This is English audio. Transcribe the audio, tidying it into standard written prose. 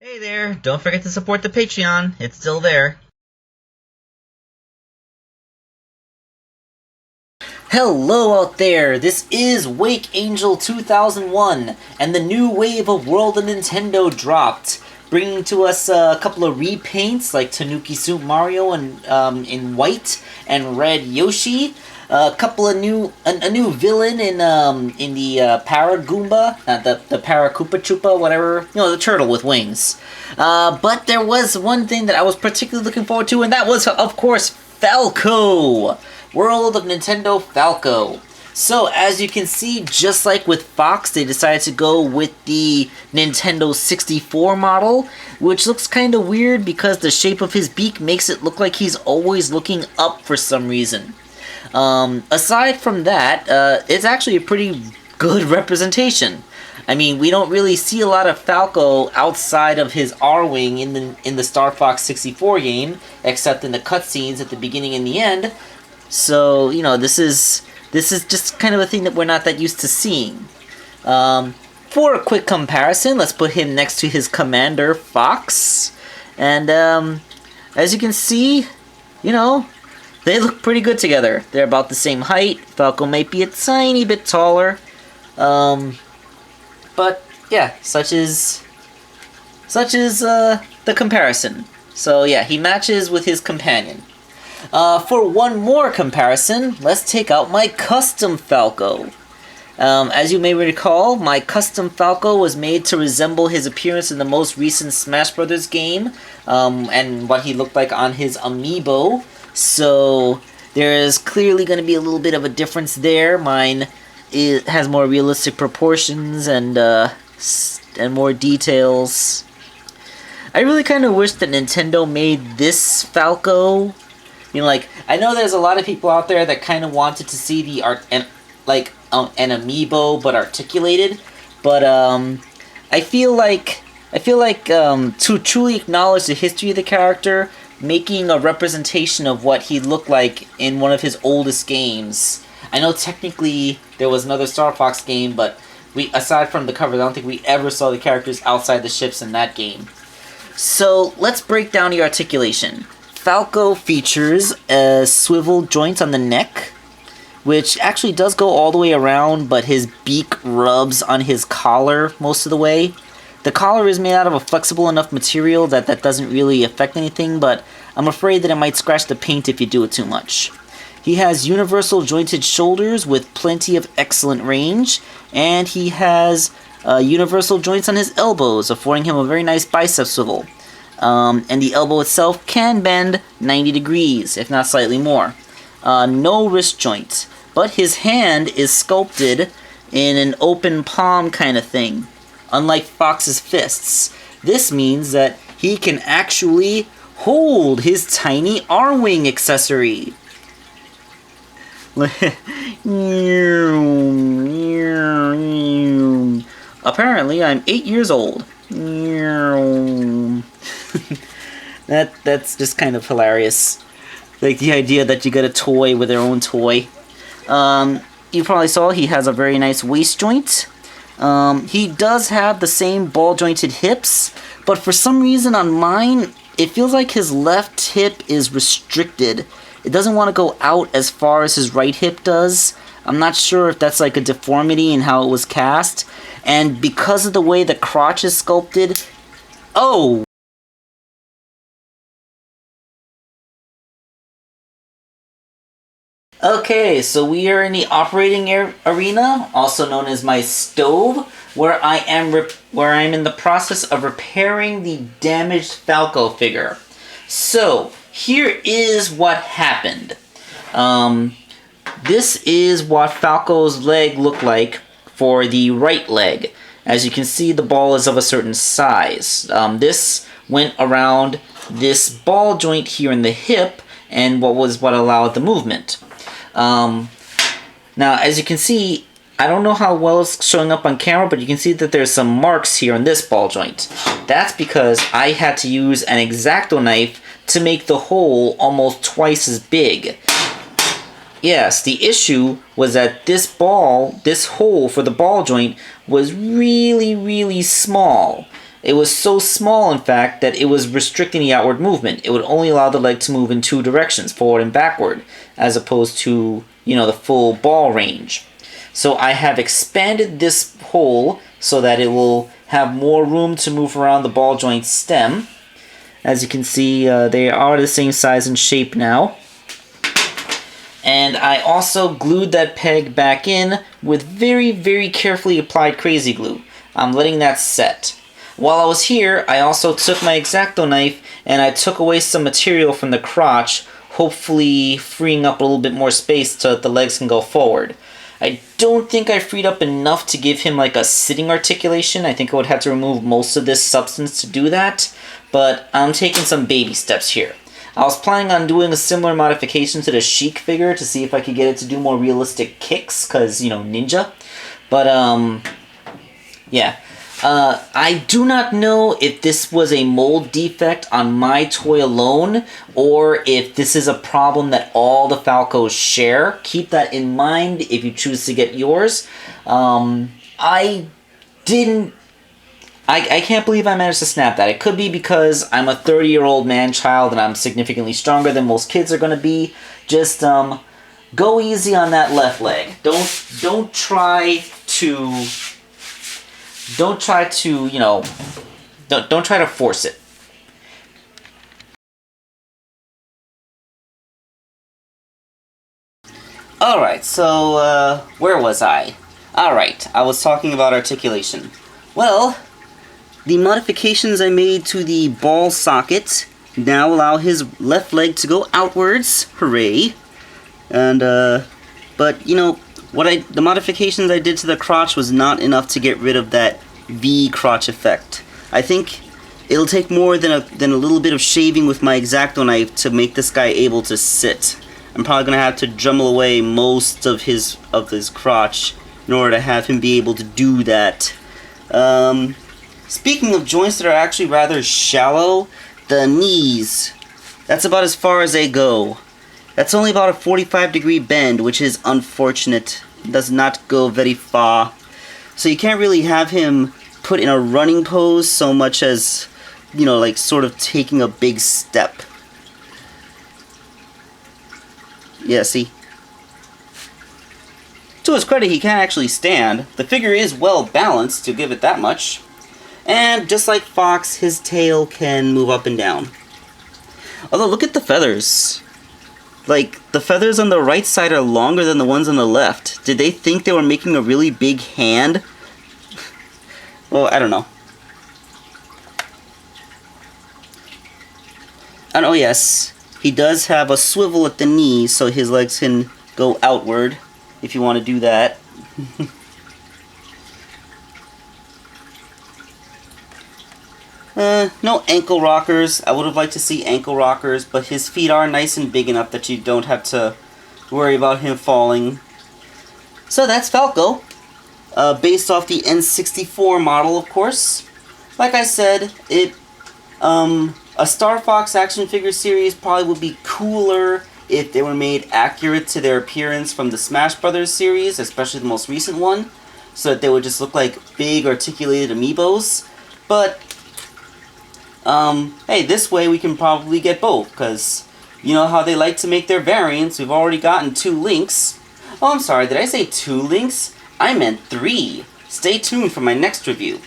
Hey there, don't forget to support the Patreon, it's still there. Hello out there, this is Wakeangel2K1, and the new wave of World of Nintendo dropped, bringing to us a couple of repaints like Tanuki Super Mario and in white and red Yoshi. A couple of a new villain in the Para Goomba, the Para Koopa Troopa, whatever, the turtle with wings. But there was one thing that I was particularly looking forward to, and that was, of course, Falco! World of Nintendo Falco. So, as you can see, just like with Fox, they decided to go with the Nintendo 64 model, which looks kind of weird because the shape of his beak makes it look like he's always looking up for some reason. Aside from that, it's actually a pretty good representation. I mean, we don't really see a lot of Falco outside of his R-Wing in the Star Fox 64 game, except in the cutscenes at the beginning and the end. So, this is just kind of a thing that we're not that used to seeing. For a quick comparison, let's put him next to his commander, Fox. And, as you can see, they look pretty good together. They're about the same height. Falco might be a tiny bit taller. But, yeah, such is the comparison. So, yeah, he matches with his companion. For one more comparison, let's take out my custom Falco. As you may recall, my custom Falco was made to resemble his appearance in the most recent Smash Bros. Game, and what he looked like on his amiibo. So there is clearly going to be a little bit of a difference there. Mine has more realistic proportions and more details. I really kind of wish that Nintendo made this Falco. I know there's a lot of people out there that kind of wanted to see the an amiibo but articulated, but I feel like to truly acknowledge the history of the character, making a representation of what he looked like in one of his oldest games. I know technically there was another Star Fox game, but aside from the covers, I don't think we ever saw the characters outside the ships in that game. So let's break down the articulation. Falco features swivel joints on the neck, which actually does go all the way around, but his beak rubs on his collar most of the way. The collar is made out of a flexible enough material that doesn't really affect anything, but I'm afraid that it might scratch the paint if you do it too much. He has universal jointed shoulders with plenty of excellent range, and he has universal joints on his elbows, affording him a very nice bicep swivel. And the elbow itself can bend 90 degrees, if not slightly more. No wrist joint, but his hand is sculpted in an open palm kind of thing, unlike Fox's fists. This means that he can actually hold his tiny R-Wing accessory. Apparently, I'm 8 years old. That's just kind of hilarious. Like the idea that you get a toy with their own toy. You probably saw he has a very nice waist joint. He does have the same ball jointed hips, but for some reason on mine, it feels like his left hip is restricted. It doesn't want to go out as far as his right hip does. I'm not sure if that's like a deformity in how it was cast. And because of the way the crotch is sculpted... Oh! Okay, so we are in the operating arena, also known as my stove, where I am in the process of repairing the damaged Falco figure. So, here is what happened. This is what Falco's leg looked like for the right leg. As you can see, the ball is of a certain size. This went around this ball joint here in the hip, and what allowed the movement. Now, as you can see, I don't know how well it's showing up on camera, but you can see that there's some marks here on this ball joint. That's because I had to use an X-Acto knife to make the hole almost twice as big. Yes, the issue was that this hole for the ball joint was really, really small. It was so small, in fact, that it was restricting the outward movement. It would only allow the leg to move in two directions, forward and backward, as opposed to, the full ball range. So I have expanded this hole so that it will have more room to move around the ball joint stem. As you can see, they are the same size and shape now. And I also glued that peg back in with very, very carefully applied crazy glue. I'm letting that set. While I was here, I also took my X-Acto knife and I took away some material from the crotch, hopefully freeing up a little bit more space so that the legs can go forward. I don't think I freed up enough to give him like a sitting articulation. I think I would have to remove most of this substance to do that, but I'm taking some baby steps here. I was planning on doing a similar modification to the Sheik figure to see if I could get it to do more realistic kicks, because, ninja. But, yeah. I do not know if this was a mold defect on my toy alone, or if this is a problem that all the Falcos share. Keep that in mind if you choose to get yours. I can't believe I managed to snap that. It could be because I'm a 30-year-old man-child and I'm significantly stronger than most kids are going to be. Just, go easy on that left leg. Don't try to... Don't try to, don't try to force it. Alright, so, where was I? Alright, I was talking about articulation. Well, the modifications I made to the ball socket now allow his left leg to go outwards. Hooray. And, but, the modifications I did to the crotch was not enough to get rid of that V crotch effect. I think it'll take more than a little bit of shaving with my X-Acto knife to make this guy able to sit. I'm probably gonna have to Dremel away most of his crotch in order to have him be able to do that. Speaking of joints that are actually rather shallow, the knees. That's about as far as they go. That's only about a 45-degree bend, which is unfortunate. It does not go very far. So you can't really have him put in a running pose so much as, like sort of taking a big step. Yeah, see? To his credit, he can actually stand. The figure is well balanced, to give it that much. And just like Fox, his tail can move up and down. Although, look at the feathers. Like, the feathers on the right side are longer than the ones on the left. Did they think they were making a really big hand? Well, I don't know. And oh yes, he does have a swivel at the knee, so his legs can go outward, if you want to do that. No ankle rockers. I would have liked to see ankle rockers, but his feet are nice and big enough that you don't have to worry about him falling. So that's Falco, based off the N64 model, of course. Like I said, a Star Fox action figure series probably would be cooler if they were made accurate to their appearance from the Smash Brothers series, especially the most recent one, so that they would just look like big articulated amiibos. But hey, this way we can probably get both, because you know how they like to make their variants. We've already gotten 2 links. Oh, I'm sorry, did I say 2 links? I meant 3. Stay tuned for my next review.